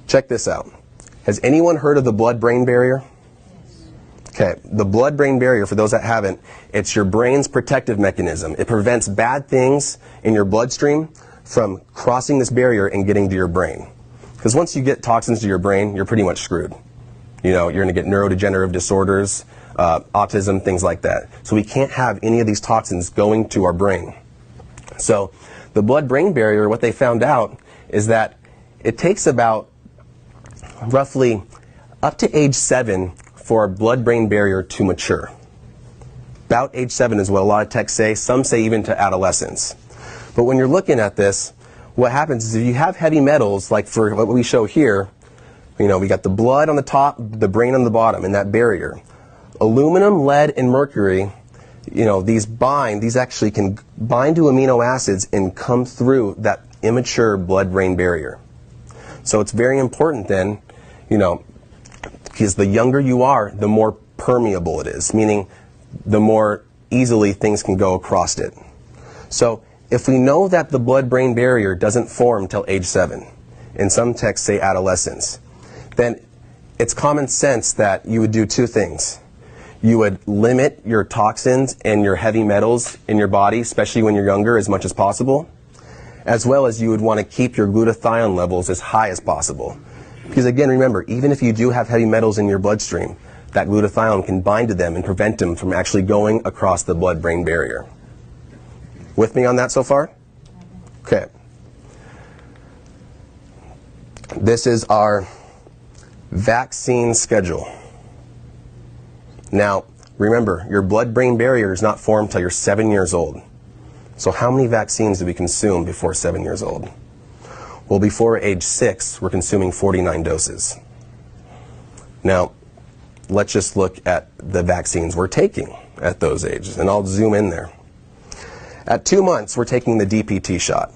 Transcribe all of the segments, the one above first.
check this out. Has anyone heard of the blood-brain barrier? Okay, the blood-brain barrier, for those that haven't, it's your brain's protective mechanism. It prevents bad things in your bloodstream from crossing this barrier and getting to your brain. Because once you get toxins to your brain, you're pretty much screwed. You know, you're going to get neurodegenerative disorders, autism, things like that. So we can't have any of these toxins going to our brain. So the blood-brain barrier, what they found out is that it takes about roughly up to age 7 for our blood-brain barrier to mature. About age 7 is what a lot of texts say. Some say even to adolescence. But when you're looking at this, what happens is if you have heavy metals, like for what we show here, you know, we got the blood on the top, the brain on the bottom, and that barrier. Aluminum, lead, and mercury, you know, these actually can bind to amino acids and come through that immature blood-brain barrier. So it's very important then, you know, because the younger you are, the more permeable it is, meaning the more easily things can go across it. So if we know that the blood-brain barrier doesn't form till age 7, and some texts say adolescence, then it's common sense that you would do two things. You would limit your toxins and your heavy metals in your body, especially when you're younger, as much as possible, as well as you would want to keep your glutathione levels as high as possible. Because again, remember, even if you do have heavy metals in your bloodstream, that glutathione can bind to them and prevent them from actually going across the blood-brain barrier. With me on that so far? Okay. This is our vaccine schedule. Now, remember, your blood-brain barrier is not formed till you're 7 years old. So how many vaccines do we consume before 7 years old? Well, before age 6, we're consuming 49 doses. Now, let's just look at the vaccines we're taking at those ages, and I'll zoom in there. At 2 months, we're taking the DPT shot.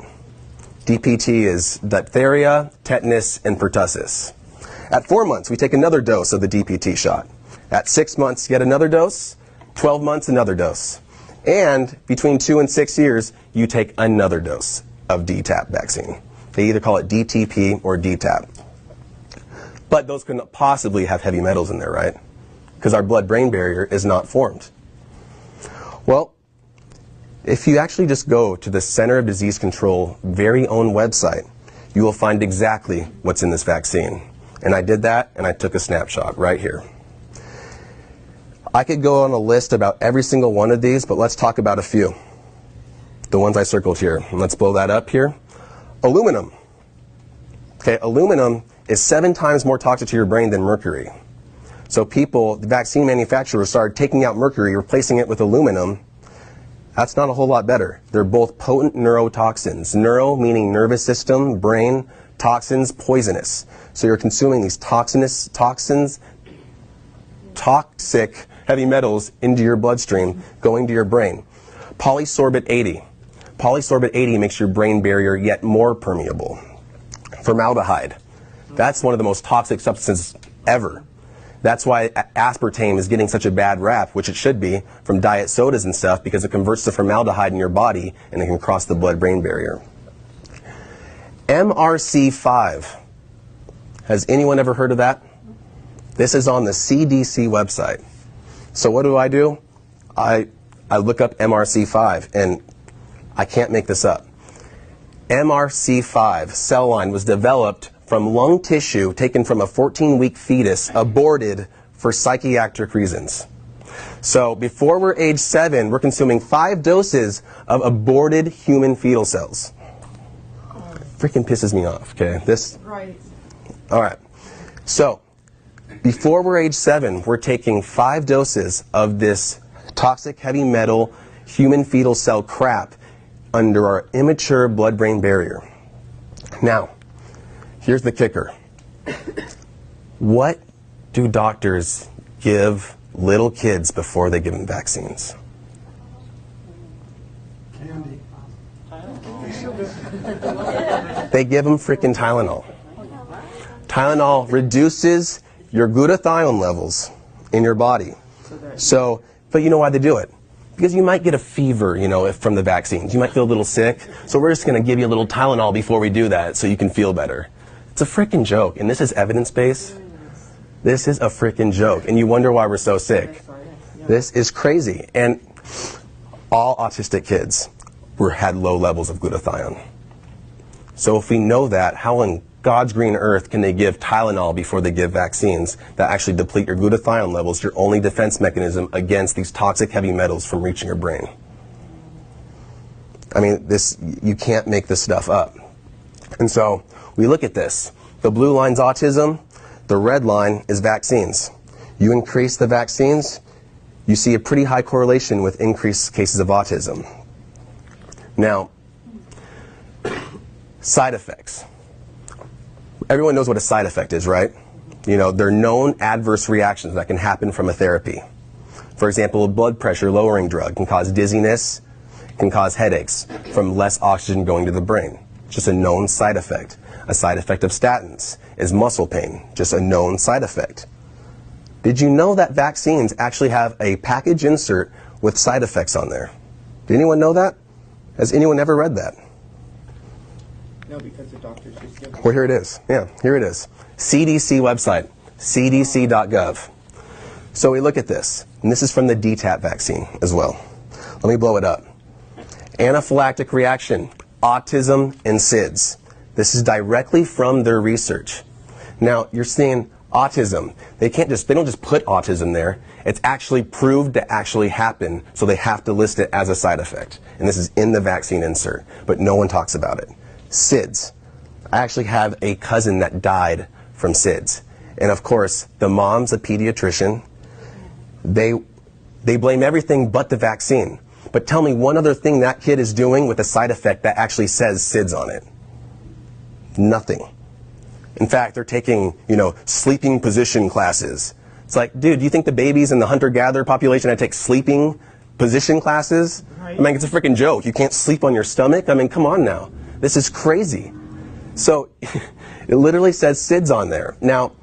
DPT is diphtheria, tetanus, and pertussis. At 4 months, we take another dose of the DPT shot. At 6 months, yet another dose. 12 months, another dose. And between 2 and 6 years, you take another dose of DTaP vaccine. They either call it DTP or DTaP. But those couldn't possibly have heavy metals in there, right? Because our blood-brain barrier is not formed. Well, if you actually just go to the Center of Disease Control very own website, you will find exactly what's in this vaccine. And I did that, and I took a snapshot right here. I could go on a list about every single one of these, but let's talk about a few. The ones I circled here. And let's blow that up here. Aluminum. Okay, aluminum is 7 times more toxic to your brain than mercury. So people, the vaccine manufacturers, started taking out mercury, replacing it with aluminum. That's not a whole lot better. They're both potent neurotoxins. Neuro meaning nervous system, brain, toxins, poisonous. So you're consuming these toxic heavy metals into your bloodstream, going to your brain. Polysorbate 80. Polysorbate 80 makes your brain barrier yet more permeable. Formaldehyde. That's one of the most toxic substances ever. That's why aspartame is getting such a bad rap, which it should be, from diet sodas and stuff, because it converts to formaldehyde in your body and it can cross the blood-brain barrier. MRC5. Has anyone ever heard of that? This is on the CDC website. So what do? I look up MRC5, and I can't make this up. MRC5 cell line was developed from lung tissue taken from a 14-week fetus aborted for psychiatric reasons. So before we're age 7, we're consuming 5 doses of aborted human fetal cells. Freaking pisses me off, okay? Right. All right. So before we're age 7, we're taking 5 doses of this toxic heavy metal human fetal cell crap under our immature blood-brain barrier. Now, here's the kicker. What do doctors give little kids before they give them vaccines? Candy. They give them freaking Tylenol. Tylenol reduces your glutathione levels in your body. So, but you know why they do it? Because you might get a fever, you know, from the vaccines. You might feel a little sick. So we're just going to give you a little Tylenol before we do that so you can feel better. It's a freaking joke. And this is evidence-based. This is a freaking joke. And you wonder why we're so sick. This is crazy. And all autistic kids had low levels of glutathione. So if we know that, how in God's green earth can they give Tylenol before they give vaccines that actually deplete your glutathione levels, your only defense mechanism against these toxic heavy metals from reaching your brain? I mean, you can't make this stuff up. And so we look at this. The blue line's autism. The red line is vaccines. You increase the vaccines, you see a pretty high correlation with increased cases of autism. Now, side effects. Everyone knows what a side effect is, right? You know, they're known adverse reactions that can happen from a therapy. For example, a blood pressure lowering drug can cause dizziness, can cause headaches from less oxygen going to the brain. Just a known side effect. A side effect of statins is muscle pain, just a known side effect. Did you know that vaccines actually have a package insert with side effects on there? Did anyone know that? Has anyone ever read that? No, because the doctors just give it. Well, here it is. Yeah, here it is. CDC website, cdc.gov. So we look at this, and this is from the DTaP vaccine as well. Let me blow it up. Anaphylactic reaction, autism and SIDS. This is directly from their research. Now, you're seeing autism. They don't just put autism there. It's actually proved to actually happen, so they have to list it as a side effect. And this is in the vaccine insert, but no one talks about it. SIDS. I actually have a cousin that died from SIDS. And of course, the mom's a pediatrician. They blame everything but the vaccine. But tell me one other thing that kid is doing with a side effect that actually says SIDS on it. Nothing. In fact, they're taking, sleeping position classes. It's like, dude, do you think the babies in the hunter-gatherer population had to take sleeping position classes? I mean, it's a freaking joke. You can't sleep on your stomach? I mean, come on now. This is crazy. So, it literally says SIDS on there. Now,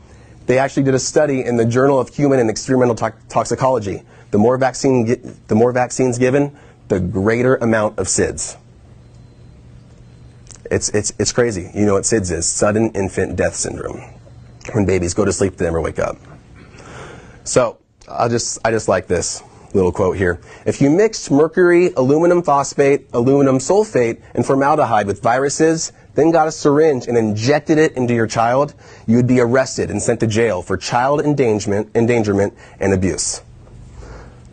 they actually did a study in the Journal of Human and Experimental Toxicology. The more vaccines given, the greater amount of SIDS. It's crazy. You know what SIDS is? Sudden infant death syndrome. When babies go to sleep, they never wake up. So I just like this little quote here. If you mixed mercury, aluminum phosphate, aluminum sulfate, and formaldehyde with viruses, then got a syringe and injected it into your child, you would be arrested and sent to jail for child endangerment and abuse.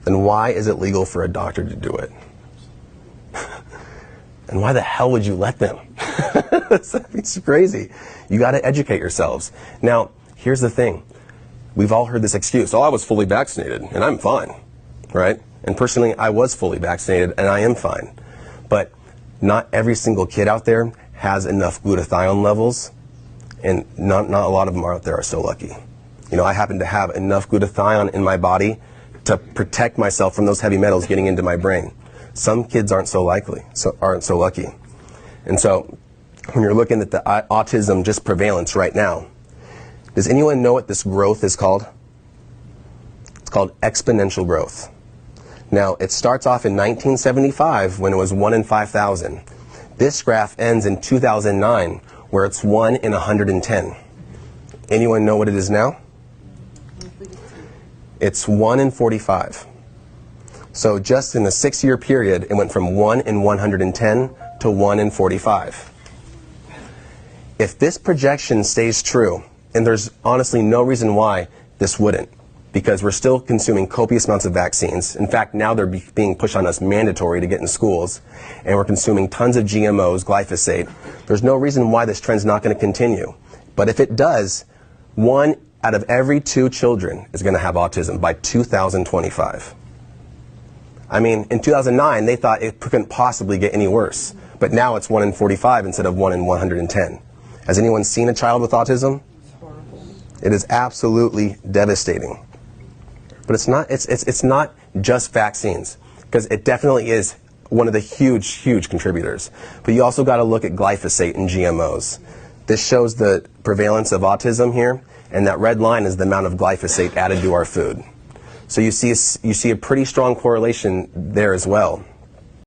Then why is it legal for a doctor to do it? And why the hell would you let them? It's crazy. You got to educate yourselves. Now, here's the thing. We've all heard this excuse. Oh, I was fully vaccinated, and I'm fine. Right? And personally, I was fully vaccinated, and I am fine. But not every single kid out there has enough glutathione levels, and not a lot of them out there are so lucky. I happen to have enough glutathione in my body to protect myself from those heavy metals getting into my brain. Some kids aren't so lucky. And so when you're looking at the autism just prevalence right now, does anyone know what this growth is called? It's called exponential growth. Now, it starts off in 1975 when it was 1 in 5,000. This graph ends in 2009 where it's 1 in 110. Anyone know what it is now? It's 1 in 45. So just in a 6-year period, it went from 1 in 110 to 1 in 45. If this projection stays true, and there's honestly no reason why this wouldn't, because we're still consuming copious amounts of vaccines. In fact, now they're being pushed on us mandatory to get in schools, and we're consuming tons of GMOs, glyphosate. There's no reason why this trend's not going to continue. But if it does, 1 out of every 2 children is going to have autism by 2025. I mean, in 2009, they thought it couldn't possibly get any worse. But now it's 1 in 45 instead of 1 in 110. Has anyone seen a child with autism? It is absolutely devastating. But it's not just vaccines, because it definitely is one of the huge contributors. But you also got to look at glyphosate and GMOs. This shows the prevalence of autism here, and that red line is the amount of glyphosate added to our food. So you see a pretty strong correlation there as well.